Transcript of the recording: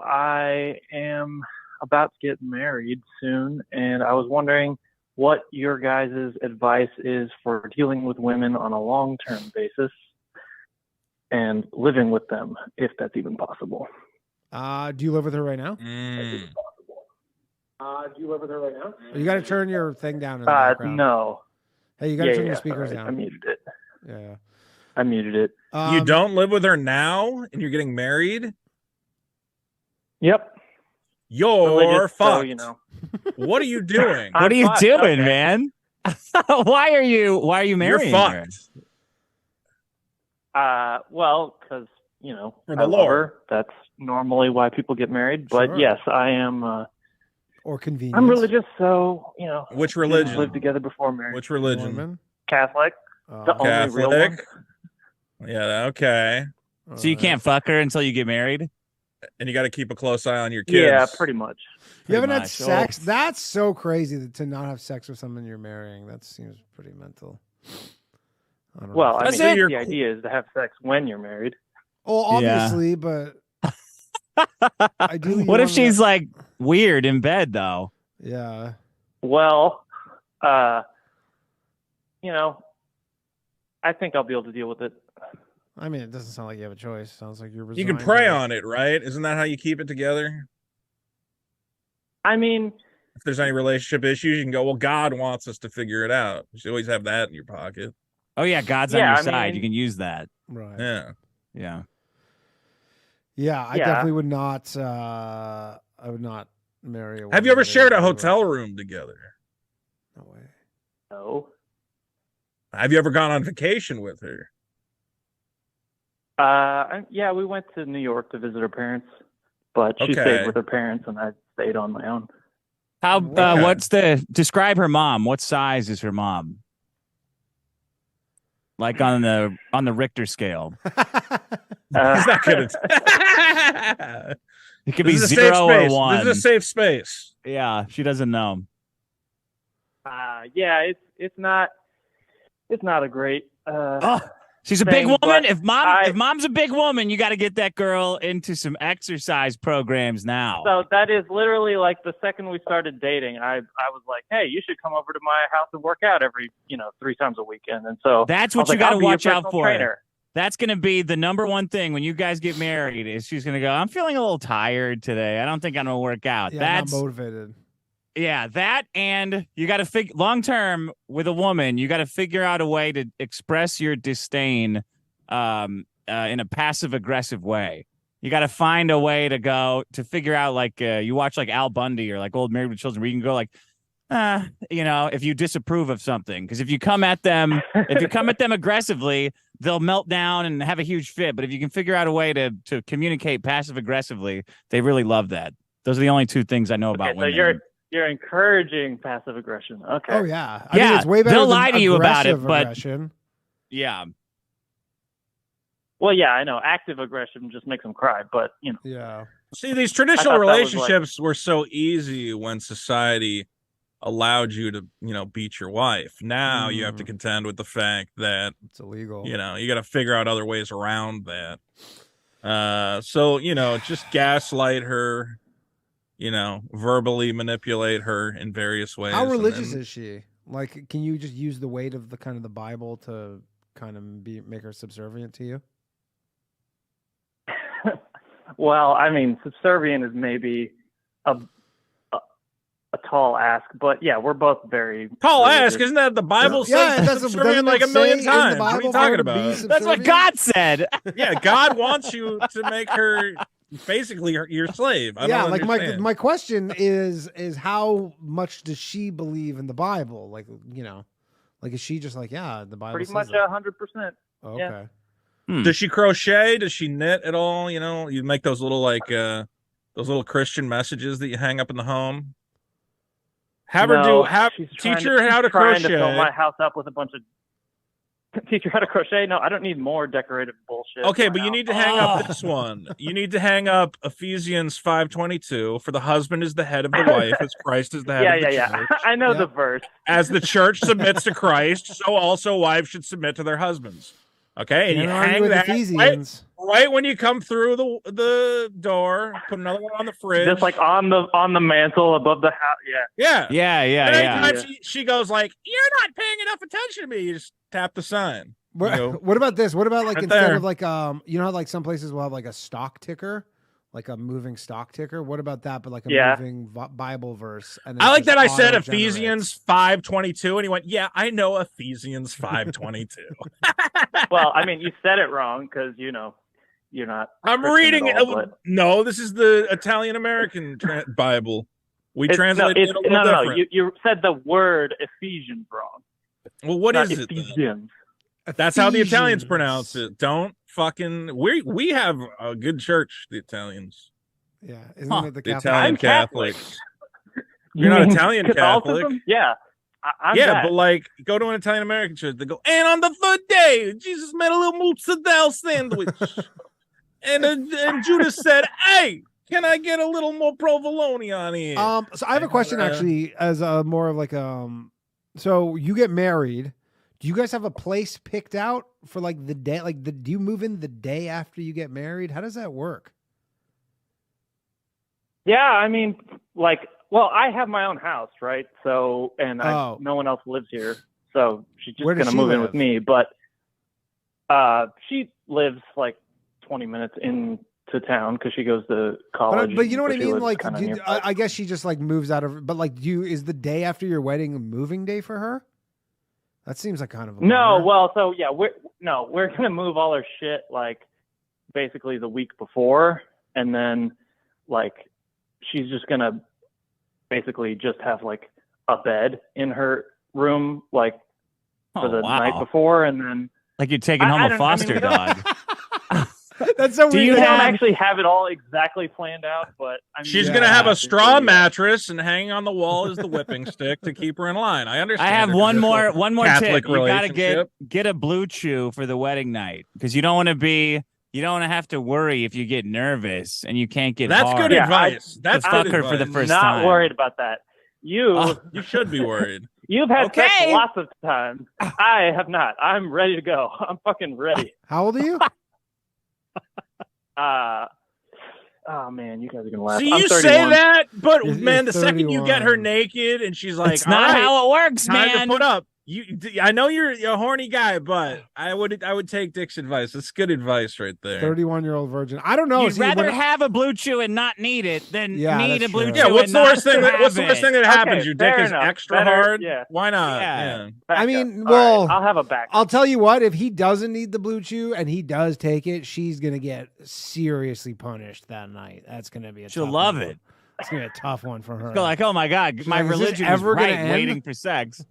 I am about to get married soon, and I was wondering what your guys' advice is for dealing with women on a long-term basis and living with them, if that's even possible. Do you live with her right now? Do you live with her right now? You got to turn your thing down in the background. No. Hey, you got to turn your speakers down. I muted it. Yeah. I muted it. You don't live with her now, and you're getting married? Yep. You're fucked. So, you know. What are you doing? What are you doing, man? Why are you marrying You're fucked. Her? Well, because, you know, For the I love Lord. her. That's normally why people get married. But Sure. yes, I am. Or convenience. I'm religious, so, you know. Which religion? Live together before marriage. Which religion? Mormon? Catholic. The only real one. Catholic? Yeah, okay. So you can't fuck her until you get married? And you got to keep a close eye on your kids. Yeah, pretty much. You haven't had much. sex? That's so crazy to not have sex with someone you're marrying. That seems pretty mental. I don't Well, know. I That's mean, it. the idea is to have sex when you're married. Oh, obviously, but ideally, What if she's like weird in bed though? Yeah. Well, you know, I think I'll be able to deal with it. I mean, it doesn't sound like you have a choice. Sounds like you're You can pray on it, right? Isn't that how you keep it together? I mean, If there's any relationship issues, you can go, well, God wants us to figure it out. You should always have that in your pocket. Oh yeah, God's on Yeah, your I side. mean- You can use that. Right. Yeah. Yeah. Yeah, I Yeah. definitely would not. I would not marry a woman. Have you ever that shared a is- hotel room together? No way. no. Have you ever gone on vacation with her? Yeah, we went to New York to visit her parents, but she Okay. stayed with her parents, and I stayed on my own. How? Okay. Describe her mom? What size is her mom? Like on the Richter scale. He's not good at It could This be is a safe 0 or space. 1. This is a safe space. Yeah, she doesn't know. Yeah, it's not a great. She's a thing, big woman. but If mom's a big woman, you got to get that girl into some exercise programs now. So that is literally like the second we started dating, I was like, hey, you should come over to my house and work out every 3 times a weekend. And so That's I what was you like, got to I'll be your watch out personal for. trainer. That's going to be the number one thing when you guys get married. Is she's going to go, I'm feeling a little tired today. I don't think I'm going to work out. Yeah, That's not motivated. Yeah, that, and you got to figure long term with a woman, you got to figure out a way to express your disdain in a passive aggressive way. You got to find a way to figure out, like you watch like Al Bundy or like Old Married with Children, where you can go like, if you disapprove of something, because if you come at them aggressively, they'll melt down and have a huge fit. But if you can figure out a way to communicate passive aggressively, they really love that. Those are the only two things I know about So women. you're encouraging passive aggression. Okay. Oh yeah. I Yeah, think it's way better they'll than lie to you about it, aggressive but- aggression. Yeah. Well, yeah, I know. Active aggression just makes them cry, but Yeah. See, these I traditional thought that was relationships were so easy when society allowed you to, beat your wife. Now you have to contend with the fact that, It's illegal. you got to figure out other ways around that. So, just gaslight her, verbally manipulate her in various ways. How and religious then- is she? Like, can you just use the weight of the kind of the Bible to kind of make her subservient to you? well, I mean, subservient is maybe a tall ask, but yeah, we're both very Tall religious. ask, isn't that the Bible Yeah, says that's subservient like a doesn't it million say in the times? What are Bible you for her talking to be about? That's what subservient? God said. Yeah, God wants you to make her basically your slave. I Yeah, don't like understand. my question is how much does she believe in the Bible? Like, like is she just like, yeah, the Bible pretty says much that. 100%. Okay. Does she crochet? Does she knit at all? You make those little those little Christian messages that you hang up in the home. Teach her how to trying to fill crochet. my house up with a bunch of teach her how to crochet. No, I don't need more decorative bullshit. Okay, but you need to hang up this one. You need to hang up Ephesians 5:22. For the husband is the head of the wife, as Christ is the head of the church. I know Yeah. the verse. As the church submits to Christ, so also wives should submit to their husbands. Okay, and Can't you argue hang with that Ephesians. right when you come through the door. Put another one on the fridge. Just like on the mantle above the house. Yeah. Yeah. Yeah. And Yeah. anytime she goes like, "You're not paying enough attention to me," you just tap the sign. You go, What about this? What about like Right instead there. of like you know how like some places will have like a stock ticker, like a moving stock ticker? What about that? But like a moving Bible verse. And then I it like just that I said auto-generates. Ephesians 5:22, and he went, "Yeah, I know Ephesians 5:22." Well, I mean, you said it wrong because you're not. I'm Christian reading at all, but No, this is the Italian American Bible. We translate it a little no. different. You said the word Ephesians wrong. Well, what Not is it? Ephesians. That's how the Italians Ephesians. pronounce it. Don't fucking. We have a good church, the Italians. Yeah, isn't it the The Catholic? Italian I'm Catholic. Catholics. You're not mean Italian Catholicism? Catholic. Yeah. I'm Yeah, that. but like, go to an Italian American church. They go, and on the third day, Jesus made a little mozzarella sandwich, and Judas said, "Hey, can I get a little more provolone on here?" So I have a question actually, as more of like so you get married. Do you guys have a place picked out for like the day? Like, do you move in the day after you get married? How does that work? Yeah, I mean, like, well, I have my own house, right? So, and no one else lives here, so she's just gonna move in with me. But she lives like 20 minutes into town because she goes to college. But you know what I mean? Like, I guess she just like moves out of. But like, is the day after your wedding a moving day for her? That seems like kind of a no. Well, so yeah, we're gonna move all our shit like basically the week before, and then like she's just gonna basically just have like a bed in her room like for the night before, and then like you're taking home a foster dog. That's so weird. We don't actually have it all exactly planned out, but I mean, she's gonna have a straw mattress, and hanging on the wall is the whipping stick to keep her in line. I understand. I have one more Catholic tip. You gotta get a blue chew for the wedding night because you don't want to have to worry if you get nervous and you can't get. That's hard. good advice. That's fuck good her advice. for the first not time. worried about that. You should be worried. You've had sex lots of times. I have not. I'm ready to go. I'm fucking ready. How old are you? Oh man, you guys are gonna laugh. See, I'm you 31. say that, but You're man, the second you get her 31. naked and she's like, It's not how it works, time man. to put up. I know you're a horny guy, but I would take Dick's advice. That's good advice right there. 31-year-old virgin. I don't know. You'd rather have a blue chew and not need it than need a blue chew. Yeah, what's and the worst not thing? What's the have worst it? thing that happens? Your dick fair is enough. extra Better, hard. yeah. Why not? Yeah. I mean, All well, right, I'll have a back. I'll tell you what, if he doesn't need the blue chew and he does take it, she's going to get seriously punished that night. That's going to be She'll tough love one. it. It's going to be a tough one for her. Go like, oh my God, my like, is this religion is ever gonna right end? waiting for sex.